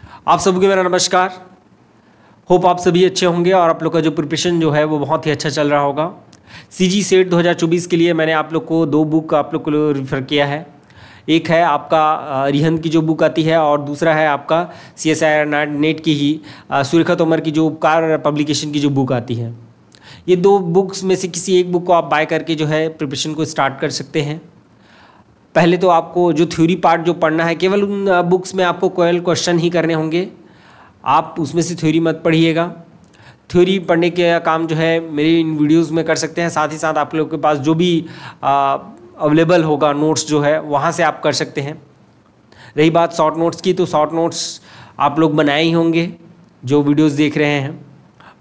आप सभी को मेरा नमस्कार। होप आप सभी अच्छे होंगे और आप लोग का जो प्रिपरेशन जो है वो बहुत ही अच्छा चल रहा होगा। सीजी सेट 2024 के लिए मैंने आप लोग को 2 बुक आप लोग को रिफ़र किया है। एक है आपका रिहंद की जो बुक आती है और दूसरा है आपका CSIR नेट की ही सुरेखा तोमर की जो उपकार पब्लिकेशन की जो बुक आती है। ये 2 बुक्स में से किसी एक बुक को आप बाय करके जो है प्रिपरेशन को स्टार्ट कर सकते हैं। पहले तो आपको जो थ्योरी पार्ट जो पढ़ना है, केवल उन बुक्स में आपको कोयल क्वेश्चन ही करने होंगे, आप उसमें से थ्योरी मत पढ़िएगा। थ्योरी पढ़ने के काम जो है मेरे इन वीडियोस में कर सकते हैं। साथ ही साथ आप लोगों के पास जो भी अवेलेबल होगा नोट्स जो है वहाँ से आप कर सकते हैं। रही बात शॉर्ट नोट्स की, तो शॉर्ट नोट्स आप लोग बनाए ही होंगे जो वीडियोस देख रहे हैं,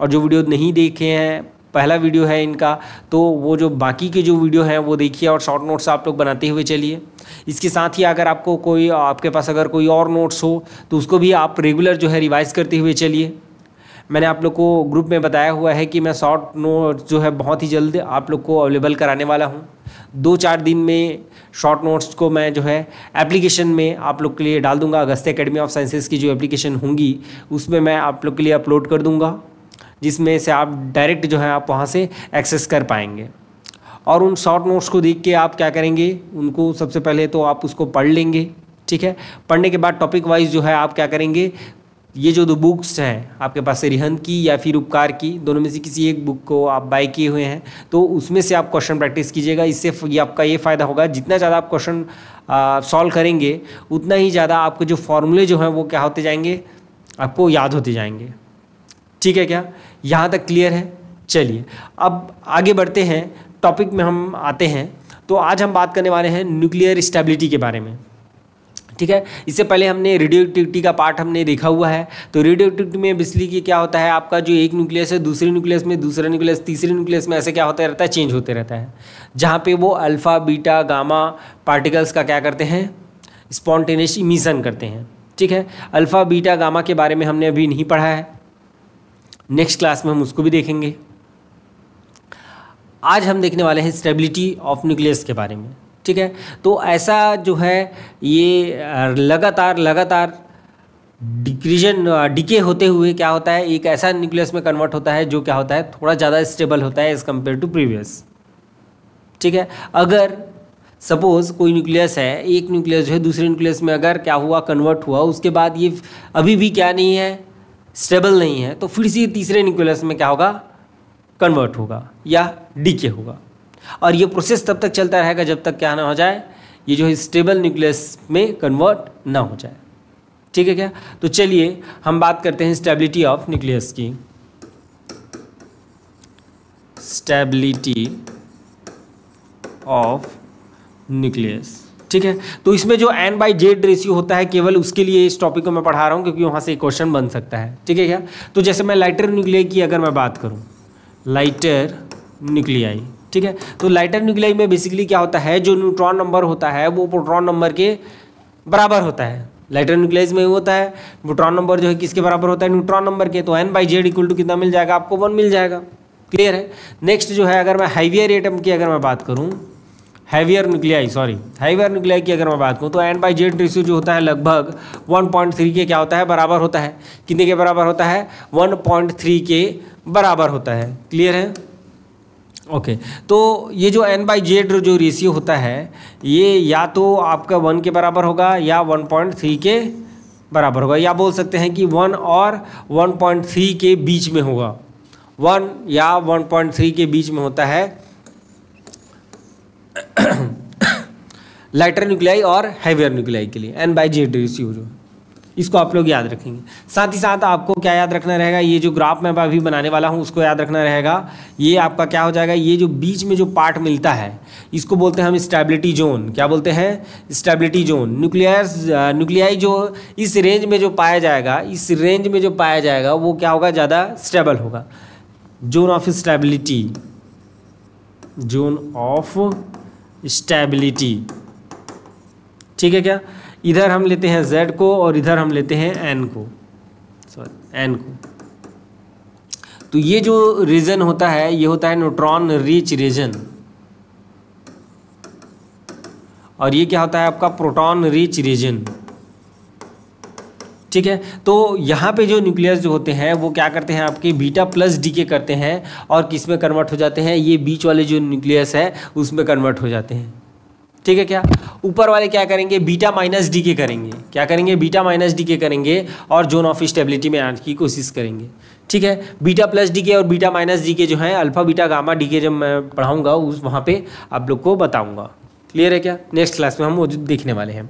और जो वीडियो नहीं देखे हैं, पहला वीडियो है इनका, तो वो जो बाकी के जो वीडियो हैं वो देखिए और शॉर्ट नोट्स आप लोग बनाते हुए चलिए। इसके साथ ही अगर आपको कोई आपके पास अगर कोई और नोट्स हो तो उसको भी आप रेगुलर जो है रिवाइज करते हुए चलिए। मैंने आप लोग को ग्रुप में बताया हुआ है कि मैं शॉर्ट नोट्स जो है बहुत ही जल्द आप लोग को अवेलेबल कराने वाला हूँ। 2-4 दिन में शॉर्ट नोट्स को मैं जो है एप्लीकेशन में आप लोग के लिए डाल दूँगा। अगस्त्य एकेडमी ऑफ साइंसेस की जो एप्लीकेशन होंगी उसमें मैं आप लोग के लिए अपलोड कर दूँगा, जिसमें से आप डायरेक्ट जो है आप वहाँ से एक्सेस कर पाएंगे। और उन शॉर्ट नोट्स को देख के आप क्या करेंगे, उनको सबसे पहले तो आप उसको पढ़ लेंगे, ठीक है। पढ़ने के बाद टॉपिक वाइज जो है आप क्या करेंगे, ये जो 2 बुक्स हैं आपके पास से रिहंद की या फिर उपकार की, दोनों में से किसी एक बुक को आप बाय किए हुए हैं तो उसमें से आप क्वेश्चन प्रैक्टिस कीजिएगा। इससे ये आपका ये फ़ायदा होगा, जितना ज़्यादा आप क्वेश्चन सॉल्व करेंगे उतना ही ज़्यादा आपके जो फॉर्मूले जो हैं वो क्या होते जाएंगे, आपको याद होते जाएंगे। ठीक है क्या, यहाँ तक क्लियर है? चलिए अब आगे बढ़ते हैं, टॉपिक में हम आते हैं। तो आज हम बात करने वाले हैं न्यूक्लियर स्टेबिलिटी के बारे में, ठीक है। इससे पहले हमने रेडियो एक्टिविटी का पार्ट हमने देखा हुआ है। तो रेडियो एक्टिविटी में बिजली की क्या होता है, आपका जो एक न्यूक्लियस है दूसरे न्यूक्लियस में, दूसरा न्यूक्लियस तीसरे न्यूक्लियस में, ऐसे क्या होता रहता है, चेंज होते रहता है। जहाँ पे वो अल्फ़ा बीटा गामा पार्टिकल्स का क्या करते हैं, स्पॉन्टेनियस इमिशन करते हैं, ठीक है। अल्फ़ा बीटा गामा के बारे में हमने अभी नहीं पढ़ा है, नेक्स्ट क्लास में हम उसको भी देखेंगे। आज हम देखने वाले हैं स्टेबिलिटी ऑफ न्यूक्लियस के बारे में, ठीक है। तो ऐसा जो है ये लगातार डिके होते हुए क्या होता है, एक ऐसा न्यूक्लियस में कन्वर्ट होता है जो क्या होता है, थोड़ा ज़्यादा स्टेबल होता है एज़ कम्पेयर टू प्रीवियस, ठीक है। अगर सपोज़ कोई न्यूक्लियस है, एक न्यूक्लियस जो है दूसरे न्यूक्लियस में अगर क्या हुआ, कन्वर्ट हुआ, उसके बाद ये अभी भी क्या नहीं है, स्टेबल नहीं है, तो फिर से तीसरे न्यूक्लियस में क्या होगा, कन्वर्ट होगा या डीके होगा। और ये प्रोसेस तब तक चलता रहेगा जब तक क्या ना हो जाए, ये जो है स्टेबल न्यूक्लियस में कन्वर्ट ना हो जाए, ठीक है क्या। तो चलिए हम बात करते हैं स्टेबिलिटी ऑफ न्यूक्लियस की। स्टेबिलिटी ऑफ न्यूक्लियस, ठीक है। तो इसमें जो N/Z रेशियो होता है, केवल उसके लिए इस टॉपिक को मैं पढ़ा रहा हूँ क्योंकि वहाँ से एक क्वेश्चन बन सकता है, ठीक है क्या। तो जैसे मैं लाइटर न्यूक्लियाई की अगर मैं बात करूँ, लाइटर न्यूक्लियाई, ठीक है। तो लाइटर न्यूक्लियाई में बेसिकली क्या होता है, जो न्यूट्रॉन नंबर होता है वो प्रोटॉन नंबर के बराबर होता है। लाइटर न्यूक्लियाइज में होता है प्रोटॉन नंबर जो है किसके बराबर होता है, न्यूट्रॉन नंबर के। तो N/Z इक्वल टू कितना मिल जाएगा आपको, 1 मिल जाएगा, क्लियर है। नेक्स्ट जो है अगर मैं हैवियर एटम की अगर मैं बात करूँ, हैवियर न्यूक्लियाई की अगर मैं बात करूँ, तो N/Z रेशियो जो होता है लगभग 1.3 के क्या होता है, बराबर होता है। कितने के बराबर होता है, 1.3 के बराबर होता है, क्लियर है, ओके। तो ये जो N/Z जो रेशियो होता है ये या तो आपका 1 के बराबर होगा या 1.3 के बराबर होगा, या बोल सकते हैं कि 1 और 1.3 के बीच में होगा, 1 या 1.3 के बीच में होता है लाइटर न्यूक्लियाई और हैवियर न्यूक्लियाई के लिए N/Z रेशियो जो, इसको आप लोग याद रखेंगे। साथ ही साथ आपको क्या याद रखना रहेगा, ये जो ग्राफ मैं अभी बनाने वाला हूँ उसको याद रखना रहेगा। ये आपका क्या हो जाएगा, ये जो बीच में जो पार्ट मिलता है इसको बोलते हैं हम स्टेबिलिटी जोन। क्या बोलते हैं, स्टेबिलिटी जोन। न्यूक्लियाई जो इस रेंज में जो पाया जाएगा, इस रेंज में जो पाया जाएगा वो क्या होगा, ज़्यादा स्टेबल होगा। Zone of stability, zone of stability, ठीक है क्या। इधर हम लेते हैं Z को और इधर हम लेते हैं N को। तो ये जो रीजन होता है ये होता है न्यूट्रॉन रिच रीजन, और ये क्या होता है आपका, प्रोटॉन रिच रीजन। ठीक है। तो यहाँ पे जो न्यूक्लियस जो होते हैं वो क्या करते हैं, आपके बीटा प्लस डीके करते हैं और किस में कन्वर्ट हो जाते हैं, ये बीच वाले जो न्यूक्लियस है उसमें कन्वर्ट हो जाते हैं। ठीक है क्या, ऊपर वाले क्या करेंगे, बीटा माइनस डीके करेंगे, क्या करेंगे, बीटा माइनस डीके करेंगे और जोन ऑफ स्टेबिलिटी में आने की कोशिश करेंगे। ठीक है, बीटा प्लस डीके और बीटा माइनस डीके जो है अल्फा बीटा गामा डीके जब मैं पढ़ाऊंगा उस वहाँ पे आप लोग को बताऊंगा। क्लियर है क्या, नेक्स्ट क्लास में हम वो देखने वाले हैं।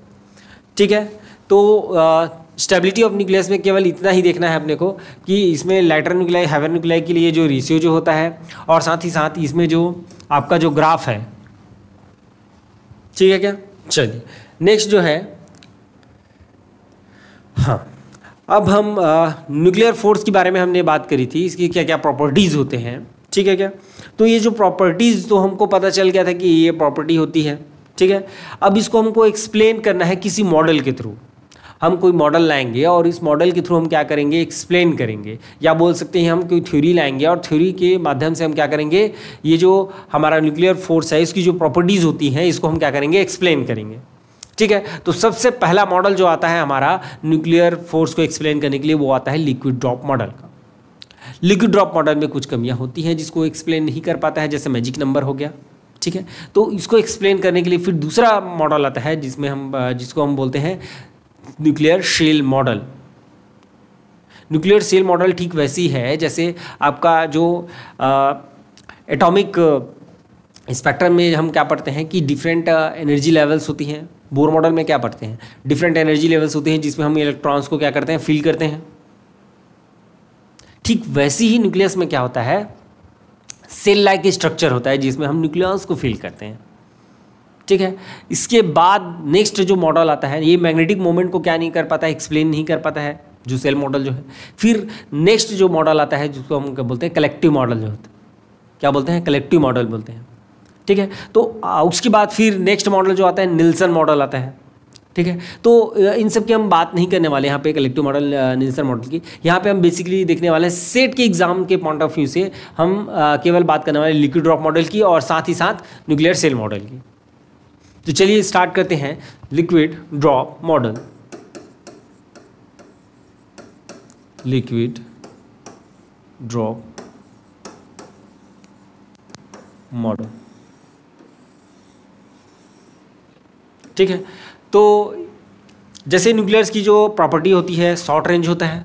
ठीक है, तो स्टेबिलिटी ऑफ न्यूक्लियस में केवल इतना ही देखना है अपने को कि इसमें लाइटर न्यूक्लियाई हैवियर न्यूक्लियाई के लिए जो रेशियो जो होता है और साथ ही साथ इसमें जो आपका जो ग्राफ है। ठीक है क्या, चलिए नेक्स्ट जो है, हाँ अब हम न्यूक्लियर फोर्स के बारे में हमने बात करी थी, इसकी क्या क्या प्रॉपर्टीज़ होते हैं। ठीक है क्या, तो ये जो प्रॉपर्टीज़ तो हमको पता चल गया था कि ये प्रॉपर्टी होती है। ठीक है, अब इसको हमको एक्सप्लेन करना है किसी मॉडल के थ्रू। हम कोई मॉडल लाएंगे और इस मॉडल के थ्रू हम क्या करेंगे, एक्सप्लेन करेंगे, या बोल सकते हैं हम कोई थ्योरी लाएंगे और थ्योरी के माध्यम से हम क्या करेंगे, ये जो हमारा न्यूक्लियर फोर्स है इसकी जो प्रॉपर्टीज़ होती हैं इसको हम क्या करेंगे, एक्सप्लेन करेंगे। ठीक है, तो सबसे पहला मॉडल जो आता है हमारा न्यूक्लियर फोर्स को एक्सप्लेन करने के लिए वो आता है लिक्विड ड्रॉप मॉडल का। लिक्विड ड्रॉप मॉडल में कुछ कमियां होती हैं जिसको एक्सप्लेन नहीं कर पाता है, जैसे मैजिक नंबर हो गया। ठीक है, तो इसको एक्सप्लेन करने के लिए फिर दूसरा मॉडल आता है जिसको हम बोलते हैं nuclear shell model. Nuclear shell model ठीक वैसी है जैसे आपका जो एटॉमिक स्पेक्ट्रम में हम क्या पढ़ते हैं कि डिफरेंट एनर्जी लेवल्स होती हैं। बोर मॉडल में क्या पढ़ते हैं, डिफरेंट एनर्जी लेवल्स होते हैं जिसमें हम इलेक्ट्रॉन्स को क्या करते हैं, फील करते हैं। ठीक वैसे ही न्यूक्लियस में क्या होता है, सेल लाइक स्ट्रक्चर होता है जिसमें हम न्यूक्लियस को फील करते हैं। ठीक है, इसके बाद नेक्स्ट जो मॉडल आता है, ये मैग्नेटिक मोमेंट को क्या नहीं कर पाता है, एक्सप्लेन नहीं कर पाता है जो सेल मॉडल जो है। फिर नेक्स्ट जो मॉडल आता है जिसको हम क्या बोलते हैं, कलेक्टिव मॉडल जो होता है, क्या बोलते हैं, कलेक्टिव मॉडल बोलते हैं। ठीक है, तो उसके बाद फिर नेक्स्ट मॉडल जो आता है निल्सन मॉडल आता है। ठीक है, तो इन सब की हम बात नहीं करने वाले यहाँ पे, कलेक्टिव मॉडल निल्सन मॉडल की। यहाँ पे हम बेसिकली देखने वाले हैं सेट के एग्जाम के पॉइंट ऑफ व्यू से हम केवल बात करने वाले लिक्विड ड्रॉप मॉडल की और साथ ही साथ न्यूक्लियर सेल मॉडल की। तो चलिए स्टार्ट करते हैं liquid drop model. Liquid drop model. ठीक है, तो जैसे न्यूक्लियर्स की जो प्रॉपर्टी होती है, शॉर्ट रेंज होता है।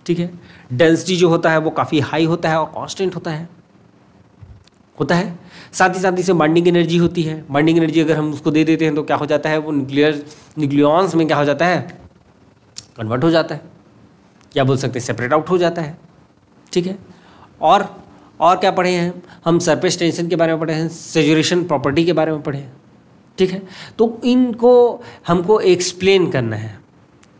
ठीक है, डेंसिटी जो होता है वो काफ़ी हाई होता है और कांस्टेंट होता है। साथ ही साथ इसमें बाइंडिंग एनर्जी होती है। बाइंडिंग एनर्जी अगर हम उसको दे देते हैं तो क्या हो जाता है, वो न्यूक्लियॉन्स में क्या हो जाता है, कन्वर्ट हो जाता है, या बोल सकते हैं सेपरेट आउट हो जाता है। ठीक है, और क्या पढ़े हैं हम, सरफेस टेंशन के बारे में पढ़े हैं, सैचुरेशन प्रॉपर्टी के बारे में पढ़े हैं। ठीक है, तो इनको हमको एक्सप्लेन करना है।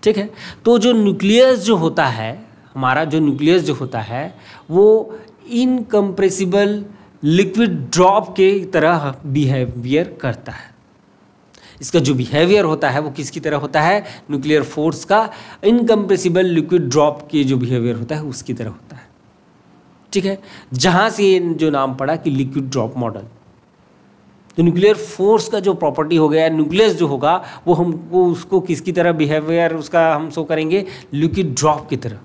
ठीक है, तो जो न्यूक्लियस जो होता है हमारा, जो न्यूक्लियस जो होता है वो इनकम्प्रेसिबल लिक्विड ड्रॉप के तरह बिहेवियर करता है। इसका जो बिहेवियर होता है वो किसकी तरह होता है, न्यूक्लियर फोर्स का इनकम्प्रेसिबल लिक्विड ड्रॉप के जो बिहेवियर होता है उसकी तरह होता है। ठीक है, जहाँ से जो नाम पड़ा कि लिक्विड ड्रॉप मॉडल। तो न्यूक्लियर फोर्स का जो प्रॉपर्टी हो गया, न्यूक्लियस जो होगा वो हमको उसको किसकी तरह बिहेवियर उसका हम शो करेंगे, लिक्विड ड्रॉप की तरह।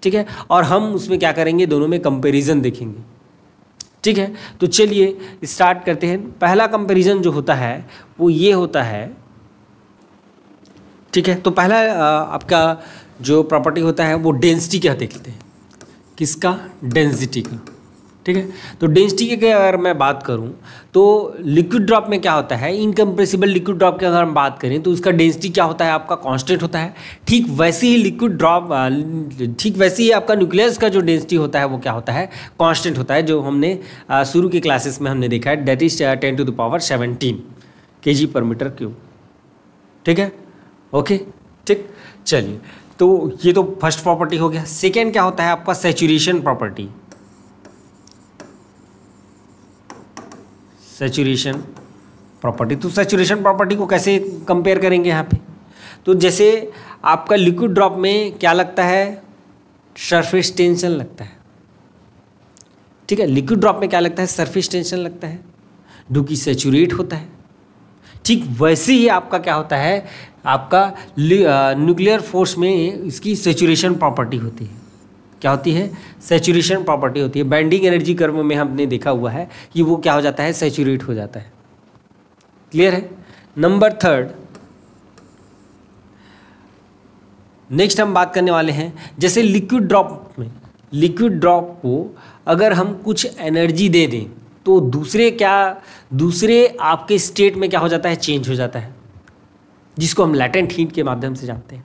ठीक है, और हम उसमें क्या करेंगे, दोनों में कंपैरिजन देखेंगे। ठीक है, तो चलिए स्टार्ट करते हैं। पहला कंपैरिजन जो होता है वो ये होता है। ठीक है, तो पहला आपका जो प्रॉपर्टी होता है वो डेंसिटी का देखते हैं, किसका, डेंसिटी का। ठीक है, तो डेंसिटी की अगर मैं बात करूं तो लिक्विड ड्रॉप में क्या होता है, इनकम्प्रेसिबल लिक्विड ड्रॉप की अगर हम बात करें तो उसका डेंसिटी क्या होता है, आपका कांस्टेंट होता है। ठीक वैसे ही लिक्विड ड्रॉप, ठीक वैसे ही आपका न्यूक्लियस का जो डेंसिटी होता है वो क्या होता है, कांस्टेंट होता है, जो हमने शुरू के क्लासेस में हमने देखा है, दैट इज 10⁻17 kg/m³। ठीक है, ओके, ठीक, चलिए, तो ये तो फर्स्ट प्रॉपर्टी हो गया। सेकेंड क्या होता है आपका, सैचुरेशन प्रॉपर्टी। सैचुरेशन प्रॉपर्टी, तो सैचुरेशन प्रॉपर्टी को कैसे कंपेयर करेंगे यहाँ पे, तो जैसे आपका लिक्विड ड्रॉप में क्या लगता है, सरफेस टेंशन लगता है। ठीक है, लिक्विड ड्रॉप में क्या लगता है, सरफेस टेंशन लगता है, जो कि सैचुरेट होता है। ठीक वैसे ही आपका क्या होता है, आपका न्यूक्लियर फोर्स में इसकी सेचुरेशन प्रॉपर्टी होती है। क्या होती है? सेचुरेशन प्रॉपर्टी होती है। बाइंडिंग एनर्जी कर्व में हमने देखा हुआ है कि वो क्या हो जाता है? सेचुरेट हो जाता है। क्लियर है? नंबर 3, नेक्स्ट हम बात करने वाले हैं, जैसे लिक्विड ड्रॉप में, लिक्विड ड्रॉप को अगर हम कुछ एनर्जी दे दें तो दूसरे आपके स्टेट में क्या हो जाता है? चेंज हो जाता है, जिसको हम लैटेंट हीट के माध्यम से जानते हैं।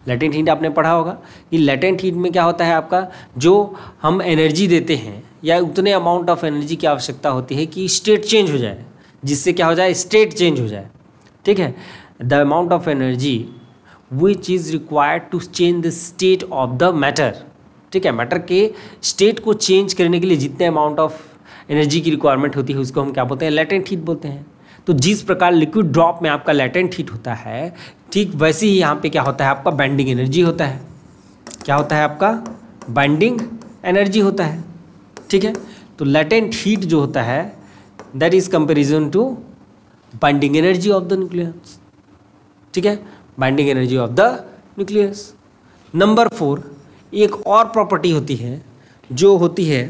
लैटेंट हीट आपने पढ़ा होगा कि लैटेंट हीट में क्या होता है आपका, जो हम एनर्जी देते हैं या उतने अमाउंट ऑफ एनर्जी की आवश्यकता होती है कि स्टेट चेंज हो जाए, जिससे क्या हो जाए? स्टेट चेंज हो जाए। ठीक है? The amount of energy which is required to change the state of the matter. ठीक है? मैटर के स्टेट को चेंज करने के लिए जितने अमाउंट ऑफ एनर्जी की रिक्वायरमेंट होती है उसको हम क्या बोलते हैं? लैटेंट हीट बोलते हैं। तो जिस प्रकार लिक्विड ड्रॉप में आपका लैटेंट हीट होता है, ठीक वैसे ही यहाँ पे क्या होता है? आपका बाइंडिंग एनर्जी होता है। क्या होता है आपका? बाइंडिंग एनर्जी होता है। ठीक है? तो लैटेंट हीट जो होता है that is comparison to binding energy of the nucleus. ठीक है? Binding energy of the nucleus. Number 4, एक और प्रॉपर्टी होती है जो होती है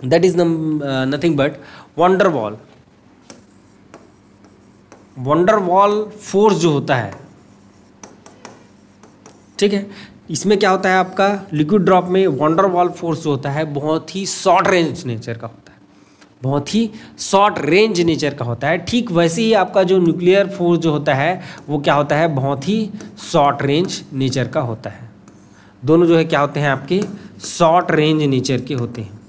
that is nothing but van der Waals. Van der Waals force जो होता है, ठीक है, इसमें क्या होता है आपका? लिक्विड ड्रॉप में वंडर वॉल फोर्स जो होता है बहुत ही शॉर्ट रेंज नेचर का होता है, बहुत ही शॉर्ट रेंज नेचर का होता है। ठीक वैसे ही आपका जो न्यूक्लियर फोर्स जो होता है वो क्या होता है? बहुत ही शॉर्ट रेंज नेचर का होता है। दोनों जो है क्या होते हैं? आपके शॉर्ट रेंज नेचर के होते हैं।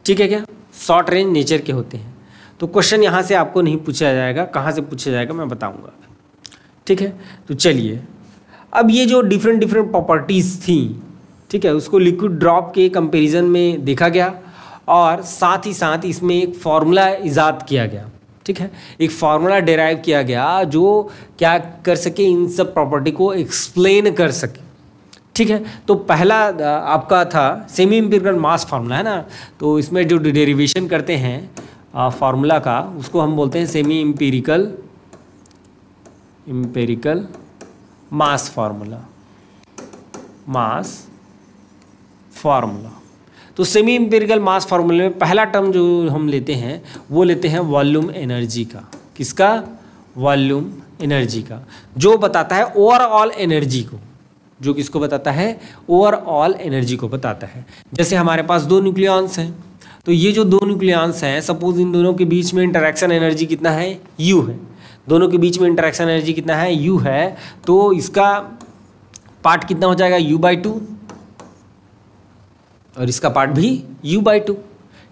ठीक है? क्या शॉर्ट रेंज नेचर के होते हैं। तो क्वेश्चन यहाँ से आपको नहीं पूछा जाएगा, कहाँ से पूछा जाएगा मैं बताऊँगा। ठीक है? तो चलिए, अब ये जो डिफरेंट प्रॉपर्टीज़ थी, ठीक है, उसको लिक्विड ड्रॉप के कंपैरिजन में देखा गया और साथ ही साथ इसमें एक फार्मूला इजाद किया गया। ठीक है? एक फार्मूला डिराइव किया गया जो क्या कर सके? इन सब प्रॉपर्टी को एक्सप्लेन कर सके। ठीक है? तो पहला आपका था सेमी इंपिरिकल मास फार्मूला, है ना? तो इसमें जो डेरिवेशन करते हैं फार्मूला का उसको हम बोलते हैं सेमी इंपिरिकल मास फार्मूला। तो सेमी इंपिरिकल मास फार्मूले में पहला टर्म जो हम लेते हैं वो लेते हैं वॉल्यूम एनर्जी का। किसका? वॉल्यूम एनर्जी का, जो बताता है ओवरऑल एनर्जी को। जो किसको बताता है? ओवरऑल एनर्जी को बताता है। जैसे हमारे पास 2 न्यूक्लियॉन्स हैं, तो ये जो 2 न्यूक्लियॉन्स हैं, सपोज इन दोनों के बीच में इंटरेक्शन एनर्जी कितना है? यू है। दोनों के बीच में इंटरेक्शन एनर्जी कितना है? यू है। तो इसका पार्ट कितना हो जाएगा? u/2, और इसका पार्ट भी u/2।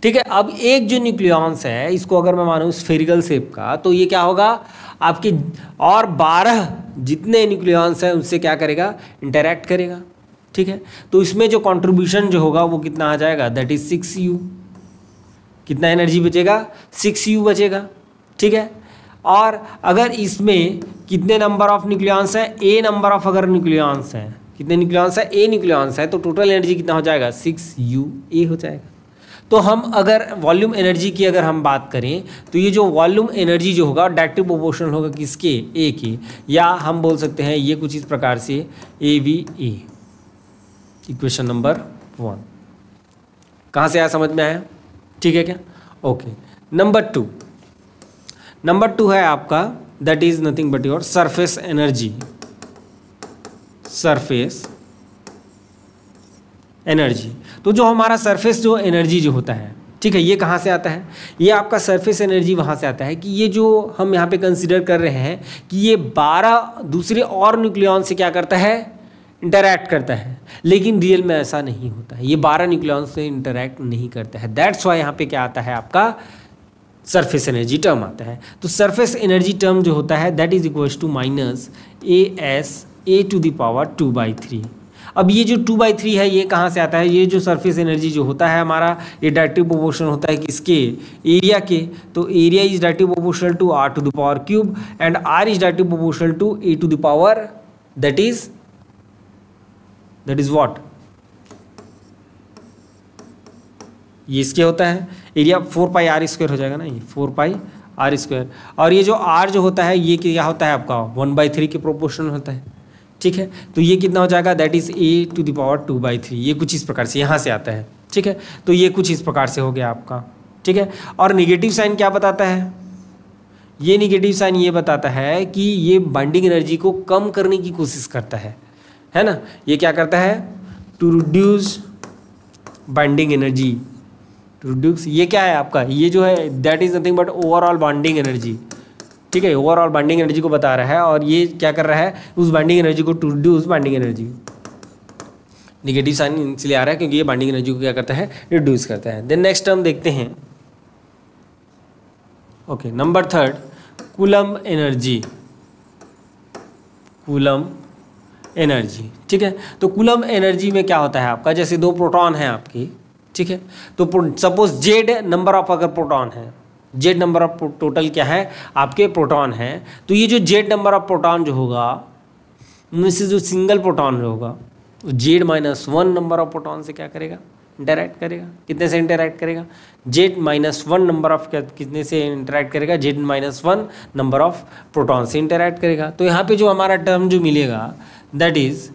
ठीक है? अब एक जो न्यूक्लियॉन्स है, इसको अगर मैं मानूँ स्फेरिकल शेप का, तो ये क्या होगा? आपके और 12 जितने न्यूक्लियॉन्स हैं उससे क्या करेगा? इंटरैक्ट करेगा। ठीक है? तो इसमें जो कंट्रीब्यूशन जो होगा वो कितना आ जाएगा? That is 6u। कितना एनर्जी बचेगा? 6u बचेगा। ठीक है? और अगर इसमें कितने नंबर ऑफ न्यूक्लियॉन्स हैं? a नंबर ऑफ अगर न्यूक्लियॉन्स हैं, कितने न्यूक्लियॉन्स हैं? a न्यूक्लियॉन्स है, तो टोटल एनर्जी कितना हो जाएगा? 6u हो जाएगा। तो हम अगर वॉल्यूम एनर्जी की अगर हम बात करें तो ये जो वॉल्यूम एनर्जी जो होगा डायरेक्टली प्रोपोर्शनल होगा किसके? ए के, या हम बोल सकते हैं ये कुछ इस प्रकार से AVA। इक्वेशन नंबर 1 कहाँ से आया? समझ में आया? ठीक है क्या? ओके। नंबर 2 है आपका that is nothing but your surface energy. तो जो हमारा सरफेस जो एनर्जी जो होता है, ठीक है, ये कहाँ से आता है? ये आपका सरफेस एनर्जी वहाँ से आता है कि ये जो हम यहाँ पे कंसीडर कर रहे हैं कि ये 12 दूसरे और न्यूक्लियॉन से क्या करता है? इंटरैक्ट करता है। लेकिन रियल में ऐसा नहीं होता है, ये 12 न्यूक्लियॉन से इंटरैक्ट नहीं करता है। दैट्स वाई यहाँ पे क्या आता है? आपका सरफेस एनर्जी टर्म आता है। तो सरफेस एनर्जी टर्म जो होता है that is equals to -ASA⁴। अब ये जो 2/3 है ये कहाँ से आता है? ये जो सरफेस एनर्जी जो होता है हमारा, ये डायरेक्टली प्रोपोर्शनल होता है किसके? एरिया के। तो area is directly proportional to r⁴³ and r is directly proportional to A⁴ that is what? ये इसके होता है एरिया 4πr² हो जाएगा ना, ये 4πr² आर स्क्वायर। और ये जो आर जो होता है ये क्या होता है आपका 1/3 के प्रोपोर्शनल होता है, ठीक है। तो ये कितना हो जाएगा, दैट इज a⁴ ये कुछ इस प्रकार से यहाँ से आता है, ठीक है। तो ये कुछ इस प्रकार से हो गया आपका, ठीक है। और निगेटिव साइन क्या बताता है, ये निगेटिव साइन ये बताता है कि ये बाइंडिंग एनर्जी को कम करने की कोशिश करता है ना। ये क्या करता है, to reduce binding energy, to reduce, ये क्या है आपका, ये जो है that is nothing but overall binding energy, ठीक है। ओवरऑल बाइंडिंग एनर्जी को बता रहा है और ये क्या कर रहा है, उस बाइंडिंग एनर्जी को to reduce binding energy. Negative sign इसलिए आ रहा है क्योंकि ये बाइंडिंग एनर्जी को क्या करता है, रिड्यूस करता है। देन नेक्स्ट टर्म देखते हैं, okay number 3 coulomb energy, coulomb energy, ठीक है। तो कूलम एनर्जी में क्या होता है आपका, जैसे 2 प्रोटॉन हैं आपके, ठीक है। तो सपोज जेड नंबर ऑफ अगर प्रोटॉन है, जेड नंबर ऑफ टोटल क्या है आपके प्रोटॉन है, तो ये जो जेड नंबर ऑफ प्रोटॉन जो होगा उनमें से जो सिंगल प्रोटॉन जो होगा जेड -1 नंबर ऑफ प्रोटॉन से क्या करेगा, इंटरैक्ट करेगा। कितने से इंटरैक्ट करेगा, जेड -1 नंबर ऑफ कितने से इंटरैक्ट करेगा, जेड -1 नंबर ऑफ प्रोटॉन से इंटरैक्ट करेगा। तो यहाँ पे जो हमारा टर्म जो मिलेगा that is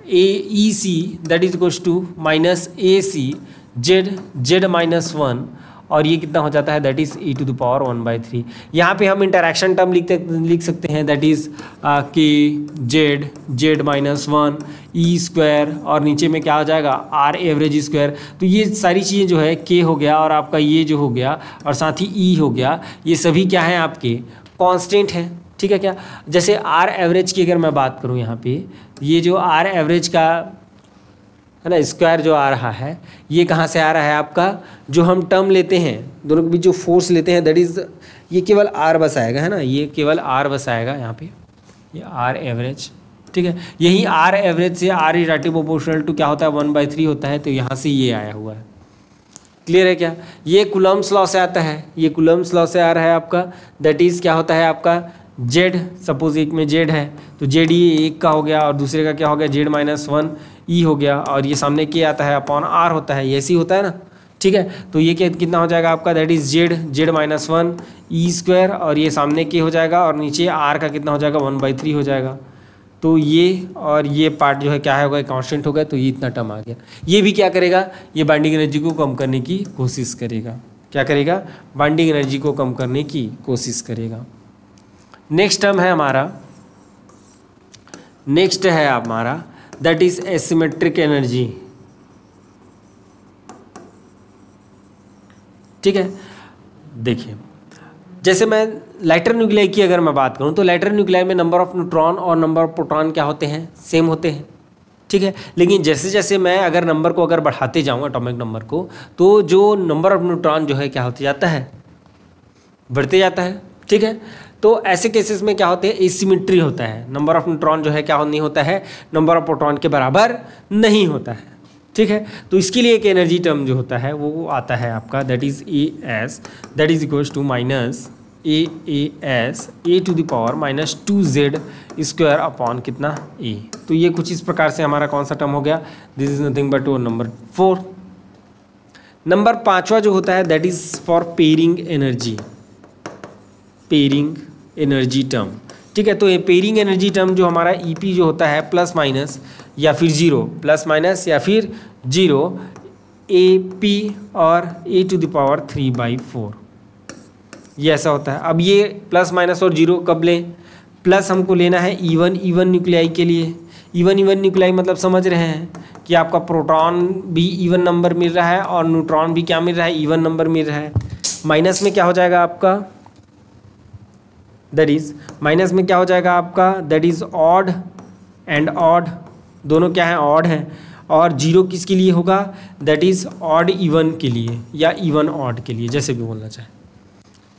AEC that is equals to -AC Z -1 और ये कितना हो जाता है, दैट इज e⁴ यहाँ पे हम इंटरैक्शन टर्म लिख सकते हैं, दैट इज कि जेड -1 E² और नीचे में क्या हो जाएगा R एवरेज स्क्वायर। तो ये सारी चीज़ें जो है K हो गया और आपका ये जो हो गया और साथ ही E हो गया, ये सभी क्या है आपके कांस्टेंट हैं, ठीक है। क्या जैसे R एवरेज की अगर मैं बात करूँ यहाँ पे, ये जो R एवरेज का है ना स्क्वायर जो आ रहा है, ये कहाँ से आ रहा है आपका, जो हम टर्म लेते हैं दोनों के बीच जो फोर्स लेते हैं दैट इज ये केवल R बस आएगा, है ना, ये केवल R बस आएगा यहाँ पे, ये R एवरेज, ठीक है। यही R एवरेज से R रिलेटिव प्रोपोर्शनल टू क्या होता है 1/3 होता है, तो यहाँ से ये आया हुआ है। क्लियर है क्या, ये कूलम्ब्स लॉ से आता है, ये कूलम्ब्स लॉ से आ रहा है आपका, दैट इज क्या होता है आपका जेड, सपोज एक में जेड है तो जेड ये एक का हो गया और दूसरे का क्या हो गया जेड -1 ई हो गया और ये सामने के आता है अपॉन आर होता है, ये ऐसे ही होता है ना, ठीक है। तो ये कितना हो जाएगा आपका, दैट इज जेड -1 E² और ये सामने के हो जाएगा और नीचे आर का कितना हो जाएगा 1/3 हो जाएगा। तो ये और ये पार्ट जो है क्या होगा, कांस्टेंट होगा, तो ये इतना टर्म आ गया। ये भी क्या करेगा, ये बाइंडिंग एनर्जी को कम करने की कोशिश करेगा, क्या करेगा, बाइंडिंग एनर्जी को कम करने की कोशिश करेगा। नेक्स्ट टर्म है हमारा, नेक्स्ट है हमारा दैट इज एसिमेट्रिक एनर्जी, ठीक है। देखिए जैसे मैं लाइटर न्यूक्लियाई की अगर मैं बात करूं तो लाइटर न्यूक्लियाई में नंबर ऑफ न्यूट्रॉन और नंबर ऑफ प्रोटॉन क्या होते हैं, सेम होते हैं, ठीक है। लेकिन जैसे जैसे मैं अगर नंबर को अगर बढ़ाते जाऊं एटॉमिक नंबर को, तो जो नंबर ऑफ न्यूट्रॉन जो है क्या होते जाता है, बढ़ते जाता है, ठीक है। तो ऐसे केसेस में क्या होते हैं, एसिमेट्री होता है, नंबर ऑफ न्यूट्रॉन जो है क्या नहीं होता है, नंबर ऑफ प्रोटॉन के बराबर नहीं होता है, ठीक है। तो इसके लिए एक एनर्जी टर्म जो होता है वो आता है आपका that is AS that is equals to -AAS A⁻² upon कितना A। तो ये कुछ इस प्रकार से हमारा कौन सा टर्म हो गया, this is nothing but number 4। Number 5वां जो होता है that is for pairing energy, pairing energy term, ठीक है। तो ये पेयरिंग एनर्जी टर्म जो हमारा EP जो होता है प्लस माइनस या फिर 0, प्लस माइनस या फिर 0 AP और A⁴, ये ऐसा होता है। अब ये प्लस माइनस और 0 कब लें, प्लस हमको लेना है इवन न्यूक्लियाई के लिए। इवन न्यूक्लियाई मतलब समझ रहे हैं कि आपका प्रोटॉन भी इवन नंबर मिल रहा है और न्यूट्रॉन भी क्या मिल रहा है, इवन नंबर मिल रहा है। माइनस में क्या हो जाएगा आपका, दैट इज माइनस में क्या हो जाएगा आपका, that is odd and odd, दोनों क्या है ऑड हैं। और 0 किसके लिए होगा, दैट इज ऑड इवन के लिए या इवन ऑड के लिए, जैसे भी बोलना चाहे,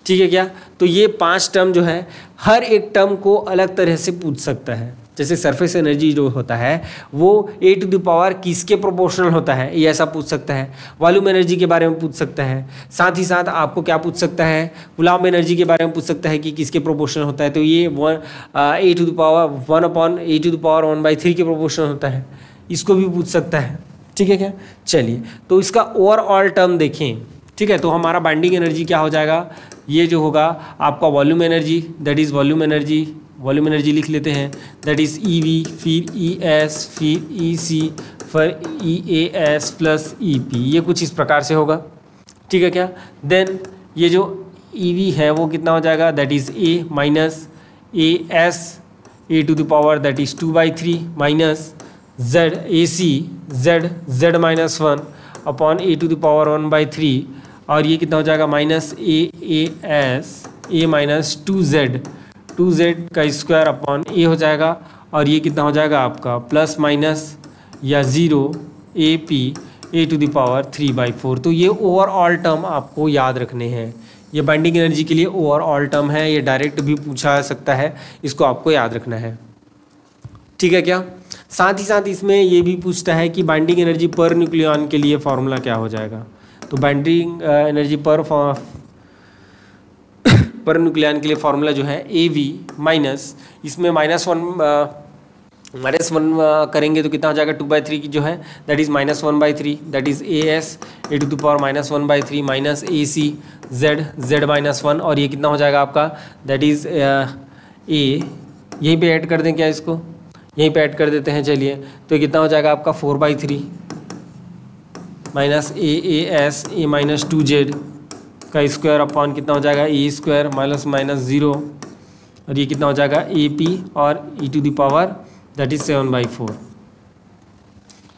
ठीक है क्या। तो ये 5 टर्म जो है हर एक टर्म को अलग तरह से पूछ सकता है। जैसे सरफेस एनर्जी जो होता है वो A⁴ किसके प्रोपोर्शनल होता है, ये ऐसा पूछ सकता है। वॉल्यूम एनर्जी के बारे में पूछ सकता है, साथ ही साथ आपको क्या पूछ सकता है, कूलम्ब एनर्जी के बारे में पूछ सकता है कि किसके प्रोपोर्शनल होता है। तो ये A⁴ के प्रोपोर्शनल होता है, इसको भी पूछ सकता है, ठीक है क्या। चलिए तो इसका ओवरऑल टर्म देखें, ठीक है, तो हमारा बाइंडिंग एनर्जी क्या हो जाएगा, ये जो होगा आपका volume energy, that is volume energy लिख लेते हैं, दैट इज़ EV, फिर ES, फिर EC, फिर EAS प्लस EP, ये कुछ इस प्रकार से होगा। ठीक है क्या, देन ये जो EV है वो कितना हो जाएगा, that is A minus AS A to the power that is 2/3 minus Z AC Z minus 1 upon A to the power 1/3, और ये कितना हो जाएगा minus AAS A minus 2Z का स्क्वायर अपॉन A हो जाएगा, और ये कितना हो जाएगा आपका प्लस माइनस या 0 AP A to the power 3/4। तो ये ओवरऑल टर्म आपको याद रखने हैं, ये बाइंडिंग एनर्जी के लिए ओवरऑल टर्म है, ये डायरेक्ट भी पूछा जा सकता है, इसको आपको याद रखना है। ठीक है क्या, साथ ही साथ इसमें ये भी पूछता है कि बाइंडिंग एनर्जी पर न्यूक्लियॉन के लिए फॉर्मूला क्या हो जाएगा। तो बाइंडिंग एनर्जी पर न्यूक्लियॉन के लिए फॉर्मूला जो है AV माइनस, इसमें -1 करेंगे तो कितना हो जाएगा 2/3 की जो है that is -1/3, that is AS A to the power -1/3 minus AC Z minus 1, और ये कितना हो जाएगा आपका दैट इज़ A, यहीं पे ऐड कर दें क्या, इसको यहीं पे ऐड कर देते हैं, चलिए, तो कितना हो जाएगा आपका 4/3 minus AAS A minus 2Z का स्क्वायर अपॉन कितना हो जाएगा A स्क्वायर माइनस 0, और ये कितना हो जाएगा AP और E to the power that is 7/4।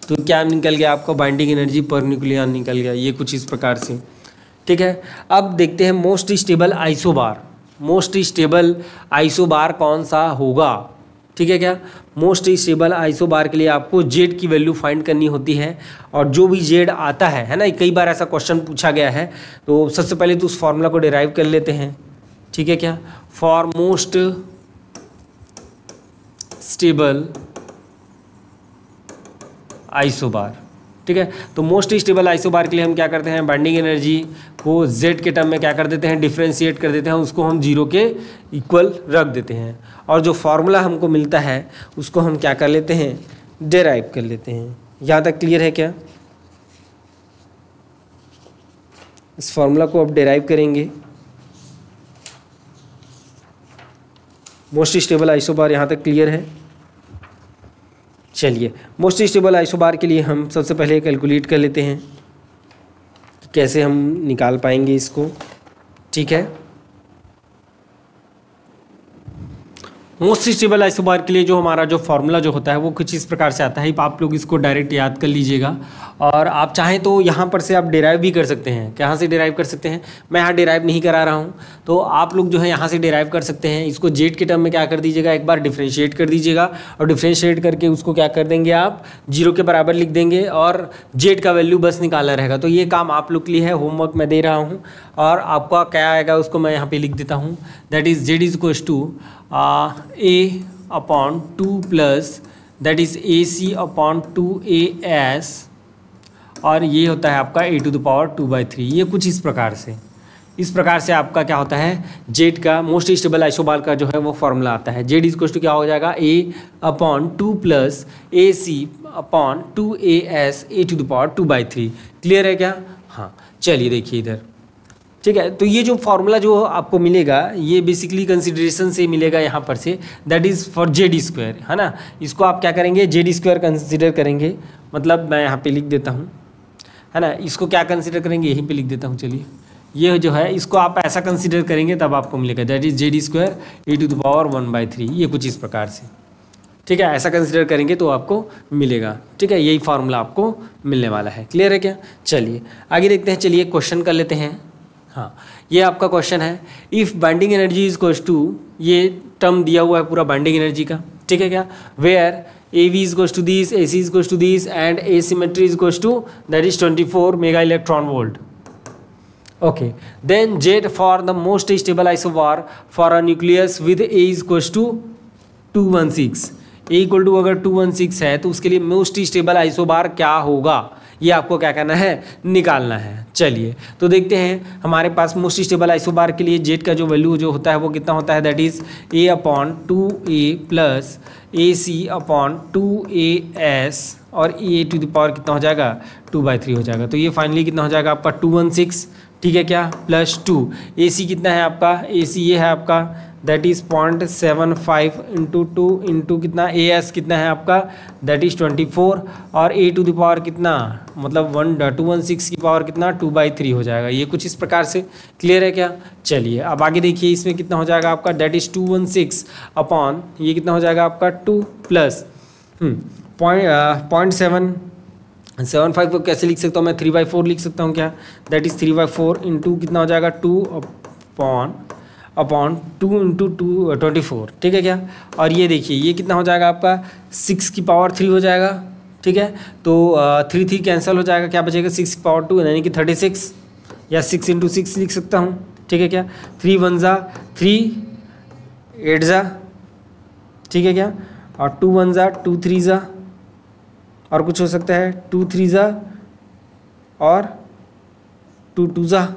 तो क्या निकल गया आपका, बाइंडिंग एनर्जी पर न्यूक्लियॉन निकल गया, ये कुछ इस प्रकार से। ठीक है, अब देखते हैं most stable isobar. Most stable isobar कौन सा होगा। ठीक है क्या, मोस्ट स्टेबल आइसोबार के लिए आपको जेड की वैल्यू फाइंड करनी होती है, और जो भी जेड आता है ना, कई बार ऐसा क्वेश्चन पूछा गया है, तो सबसे पहले तो उस फॉर्मूला को डिराइव कर लेते हैं। ठीक है क्या, फॉर मोस्ट स्टेबल आइसोबार। ठीक है, तो मोस्ट स्टेबल आइसोबार के लिए हम क्या करते हैं, बाइंडिंग एनर्जी को जेड के टर्म में क्या कर देते हैं, डिफ्रेंशिएट कर देते हैं, उसको हम 0 के इक्वल रख देते हैं, और जो फॉर्मूला हमको मिलता है उसको हम क्या कर लेते हैं, डेराइव कर लेते हैं। यहाँ तक क्लियर है क्या, इस फॉर्मूला को अब डेराइव करेंगे। मोस्ट स्टेबल आइसोबार यहाँ तक क्लियर है। चलिए, मोस्ट स्टेबल आइसोबार के लिए हम सबसे पहले कैलकुलेट कर लेते हैं कैसे हम निकाल पाएंगे इसको। ठीक है, मोस्ट स्टेबल आइसोबार के लिए जो हमारा जो फॉर्मूला जो होता है वो कुछ इस प्रकार से आता है, आप लोग इसको डायरेक्ट याद कर लीजिएगा, और आप चाहें तो यहाँ पर से आप डिराइव भी कर सकते हैं। कहाँ से डिराइव कर सकते हैं, मैं यहाँ डिराइव नहीं करा रहा हूँ, तो आप लोग जो है यहाँ से डिराइव कर सकते हैं। इसको जेड के टर्म में क्या कर दीजिएगा, एक बार डिफ्रेंशिएट कर दीजिएगा, और डिफ्रेंशिएट करके उसको क्या कर देंगे आप 0 के बराबर लिख देंगे, और जेड का वैल्यू बस निकालना रहेगा। तो ये काम आप लोग के लिए है, होमवर्क मैं दे रहा हूँ, और आपका क्या आएगा उसको मैं यहाँ पर लिख देता हूँ, that is Z is equals to A/2 plus that is AC upon 2AS, और ये होता है आपका A टू द पावर 2/3। ये कुछ इस प्रकार से आपका क्या होता है, जेड का मोस्ट स्टेबल आइसोबार का जो है वो फॉर्मूला आता है। जेड इक्वल टू क्या हो जाएगा, A/2 plus AC upon 2AS A to the power 2/3। Clear है क्या, हाँ चलिए देखिए इधर। ठीक है, तो ये जो फार्मूला जो आपको मिलेगा ये बेसिकली कंसिडरेशन से मिलेगा यहाँ पर से, that is for Z square, है ना। इसको आप क्या करेंगे, जेड स्क्वायर कंसिडर करेंगे, मतलब मैं यहाँ पे लिख देता हूँ, है ना। इसको क्या कंसिडर करेंगे, यहीं पे लिख देता हूँ। चलिए, ये जो है इसको आप ऐसा कंसिडर करेंगे तब आपको मिलेगा, that is Z square A to the power 1/3। ये कुछ इस प्रकार से, ठीक है, ऐसा कंसिडर करेंगे तो आपको मिलेगा। ठीक है, यही फार्मूला आपको मिलने वाला है। क्लियर है क्या, चलिए आगे देखते हैं। चलिए क्वेश्चन कर लेते हैं। हाँ, ये आपका क्वेश्चन है, if binding energy is equals to, ये टर्म दिया हुआ है पूरा बाइंडिंग एनर्जी का, ठीक है क्या, where AV is equals to this, AC is equals to this, and asymmetry is equals to that is 24 mega electron volt. Okay, then Z for the most stable isobar for a nucleus with A is equals to 216, A equal to अगर 216 है तो उसके लिए most stable isobar क्या होगा, ये आपको क्या करना है, निकालना है। चलिए तो देखते हैं, हमारे पास मोस्ट स्टेबल आइसोबार के लिए जेड का जो वैल्यू जो होता है वो कितना होता है, that is A/2A plus AC/2AS, और A टू द पावर कितना हो जाएगा, 2/3 हो जाएगा। तो ये फाइनली कितना हो जाएगा आपका ठीक है क्या, +2। AC कितना है आपका, AC ये है आपका दैट इज़ 0.75 इंटू 2 इंटू कितना, AS कितना है आपका दैट इज़ 24, और A टू द पावर कितना, मतलब 216 की पावर कितना 2/3 हो जाएगा। ये कुछ इस प्रकार से क्लियर है क्या। चलिए अब आगे देखिए, इसमें कितना हो जाएगा आपका दैट इज़ 216 अपॉन ये कितना हो जाएगा आपका 2 प्लस 0.75 को कैसे लिख सकता हूँ मैं, 3/4 लिख सकता हूँ क्या, दैट इज़ 3/4 इंटू कितना हो जाएगा 2 अपॉन 2 इंटू 24, ठीक है क्या। और ये देखिए ये कितना हो जाएगा आपका 6 की पावर 3 हो जाएगा, ठीक है। तो 3 कैंसिल हो जाएगा, क्या बचेगा 6 की पावर 2 यानी कि 36, या 6 इंटू 6 लिख सकता हूँ, ठीक है क्या। 3 1 जा 3, 8 जा, ठीक है क्या, और 2 1 जा 2 3 जा, और कुछ हो सकता है 2 3 जा और 2 2 जा,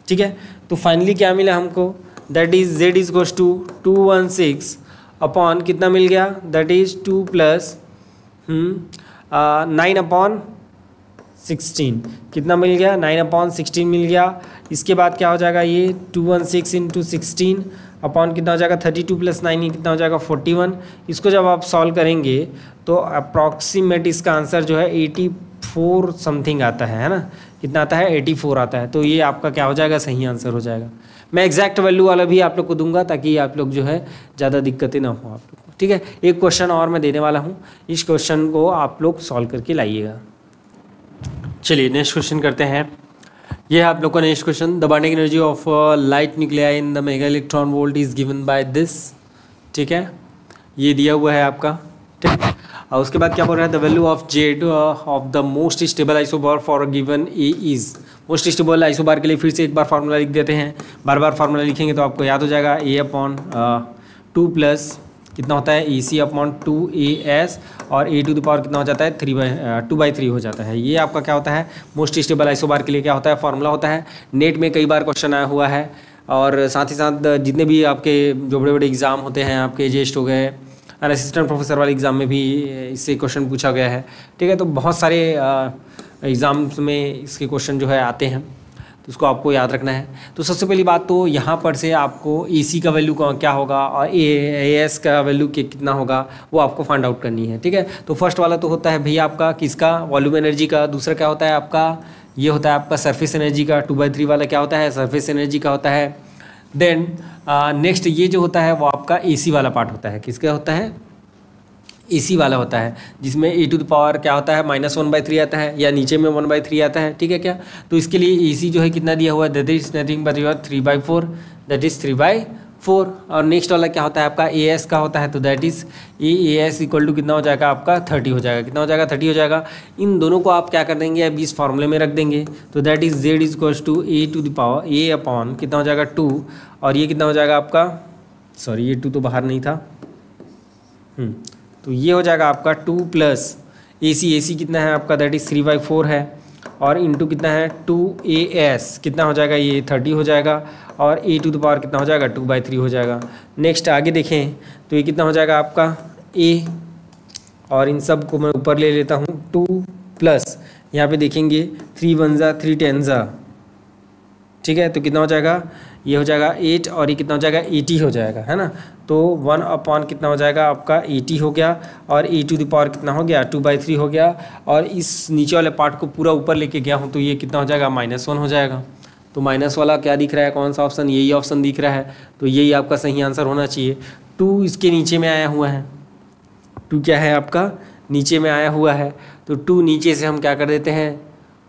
ठीक है। तो फाइनली क्या मिला हमको, that is z is equals to 216 upon कितना मिल गया, दैट इज 2 प्लस 9/16 कितना मिल गया, 9/16 मिल गया। इसके बाद क्या हो जाएगा, ये 216 इंटू 16 अपॉन कितना हो जाएगा 32 प्लस 9 कितना हो जाएगा 41। इसको जब आप सॉल्व करेंगे तो अप्रॉक्सीमेट इसका आंसर जो है 84 समथिंग आता है ना, कितना आता है 84 आता है। तो ये आपका क्या हो जाएगा, सही आंसर हो जाएगा। मैं एग्जैक्ट वैल्यू वाला भी आप लोग को दूंगा ताकि आप लोग जो है ज़्यादा दिक्कतें ना हो आप लोग को, ठीक है। एक क्वेश्चन और मैं देने वाला हूँ, इस क्वेश्चन को आप लोग सॉल्व करके लाइएगा। चलिए नेक्स्ट क्वेश्चन करते हैं। ये है आप लोग का next question, the binding energy of light nuclei in the mega electron volt is given by this, ठीक है, ये दिया हुआ है आपका, ठीक है। और उसके बाद क्या बोल रहा है, the value of Z of the most stable isobar for given A is. Most stable isobar के लिए फिर से एक बार फार्मूला लिख देते हैं, बार बार फार्मूला लिखेंगे तो आपको याद हो जाएगा, A/2 प्लस कितना होता है AC/2AS, और A टू द पावर कितना हो जाता है 2/3 हो जाता है। ये आपका क्या होता है, मोस्ट स्टेबल आइसोबार के लिए क्या होता है, फार्मूला होता है। नेट में कई बार क्वेश्चन आया हुआ है, और साथ ही साथ जितने भी आपके जो बड़े बड़े एग्ज़ाम होते हैं, आपके जेस्ट हो गए, असिस्टेंट प्रोफेसर वाले एग्ज़ाम में भी इससे क्वेश्चन पूछा गया है, ठीक है। तो बहुत सारे एग्ज़ाम्स में इसके क्वेश्चन जो है आते हैं, तो उसको आपको याद रखना है। तो सबसे पहली बात तो यहाँ पर से आपको AC का वैल्यू क्या होगा और AS का वैल्यू कितना होगा वो आपको फाइंड आउट करनी है, ठीक है। तो फर्स्ट वाला तो होता है भैया आपका किसका, वॉल्यूम एनर्जी का। दूसरा क्या होता है आपका, ये होता है आपका सरफेस एनर्जी का। 2/3 वाला क्या होता है, सरफेस एनर्जी का होता है। देन नेक्स्ट ये जो होता है वो आपका AC वाला पार्ट होता है, किसका होता है, AC वाला होता है, जिसमें A टू द पावर क्या होता है -1/3 आता है, या नीचे में 1/3 आता है, ठीक है क्या। तो इसके लिए AC जो है कितना दिया हुआ है, that is nothing but 3/4, that is 3/4। और नेक्स्ट वाला क्या होता है आपका AS का होता है, तो that is AS equal to कितना हो जाएगा आपका 30 हो जाएगा, कितना हो जाएगा 30 हो जाएगा। इन दोनों को आप क्या कर देंगे, अब इस फॉर्मूले में रख देंगे, तो that is Z is equals to A to the power A upon कितना हो जाएगा 2, और ये कितना हो जाएगा आपका, सॉरी ये 2 तो बाहर नहीं था, तो ये हो जाएगा आपका 2 प्लस AC कितना है आपका दैट इज 3/4 है, और इंटू कितना है 2AS कितना हो जाएगा, ये 30 हो जाएगा, और A टू द पावर कितना हो जाएगा 2/3 हो जाएगा। नेक्स्ट आगे देखें तो ये कितना हो जाएगा आपका A, और इन सब को मैं ऊपर ले लेता हूँ 2 प्लस यहाँ पे देखेंगे 3 1 जा 3 10 जा, ठीक है। तो कितना हो जाएगा, ये हो जाएगा 8, और ये कितना हो जाएगा 80 हो जाएगा, है ना। तो 1 अपॉन कितना हो जाएगा आपका 80 हो गया, और A टू द पावर कितना हो गया 2/3 हो गया, और इस नीचे वाले पार्ट को पूरा ऊपर लेके गया हूँ तो ये कितना हो जाएगा -1 हो जाएगा। तो माइनस वाला क्या दिख रहा है, कौन सा ऑप्शन, यही ऑप्शन दिख रहा है, तो यही आपका सही आंसर होना चाहिए। 2 इसके नीचे में आया हुआ है, 2 क्या है आपका नीचे में आया हुआ है, तो 2 नीचे से हम क्या कर देते हैं,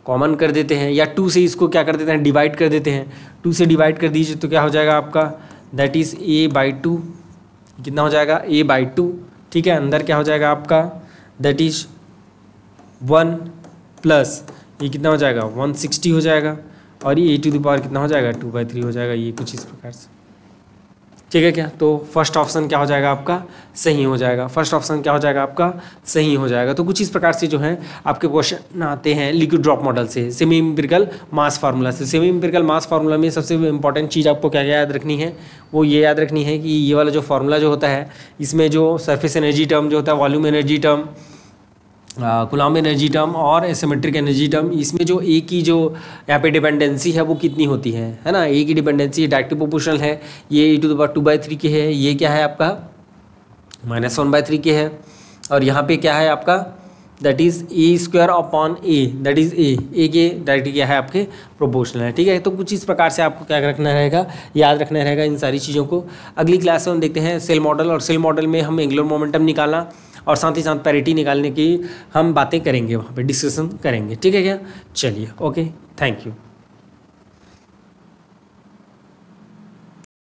कॉमन कर देते हैं, या 2 से इसको क्या कर देते हैं, डिवाइड कर देते हैं। 2 से डिवाइड कर दीजिए तो क्या हो जाएगा आपका दैट इज़ A/2, कितना हो जाएगा A/2, ठीक है। अंदर क्या हो जाएगा आपका दैट इज 1 प्लस ये कितना हो जाएगा 160 हो जाएगा, और ये A टू द पावर कितना हो जाएगा 2/3 हो जाएगा। ये कुछ इस प्रकार से, ठीक है क्या। तो फर्स्ट ऑप्शन क्या हो जाएगा आपका सही हो जाएगा, फर्स्ट ऑप्शन क्या हो जाएगा आपका सही हो जाएगा। तो कुछ इस प्रकार से जो है आपके क्वेश्चन आते हैं लिक्विड ड्रॉप मॉडल से, सेमी एम्पिरिकल मास फार्मूला से। सेमी एम्पिरिकल मास फार्मूला में सबसे इंपॉर्टेंट चीज़ आपको क्या क्या याद रखनी है, वो ये याद रखनी है कि ये वाला जो फार्मूला जो होता है इसमें जो सरफेस एनर्जी टर्म जो होता है, volume energy term, coulomb energy term और एसिमेट्रिक एनर्जी टर्म, इसमें जो ए की जो यहाँ पे डिपेंडेंसी है वो कितनी होती है ना। ए की डिपेंडेंसी डायरेक्टली प्रोपोर्शनल है, ये e⁻²/3 की है, ये क्या है आपका -1/3 के है, और यहाँ पे क्या है आपका that is e²/a, that is a के डायरेक्टली क्या है आपके प्रोपोर्शनल है। ठीक है, तो कुछ इस प्रकार से आपको क्या रखना रहेगा, याद रखना रहेगा इन सारी चीज़ों को। अगली क्लास में हम देखते हैं सेल मॉडल, और सेल मॉडल में हम एंगुलर मोमेंटम निकालना और साथ ही साथ पैरिटी निकालने की हम बातें करेंगे, वहाँ पे डिस्कशन करेंगे। ठीक है क्या, चलिए ओके, थैंक यू।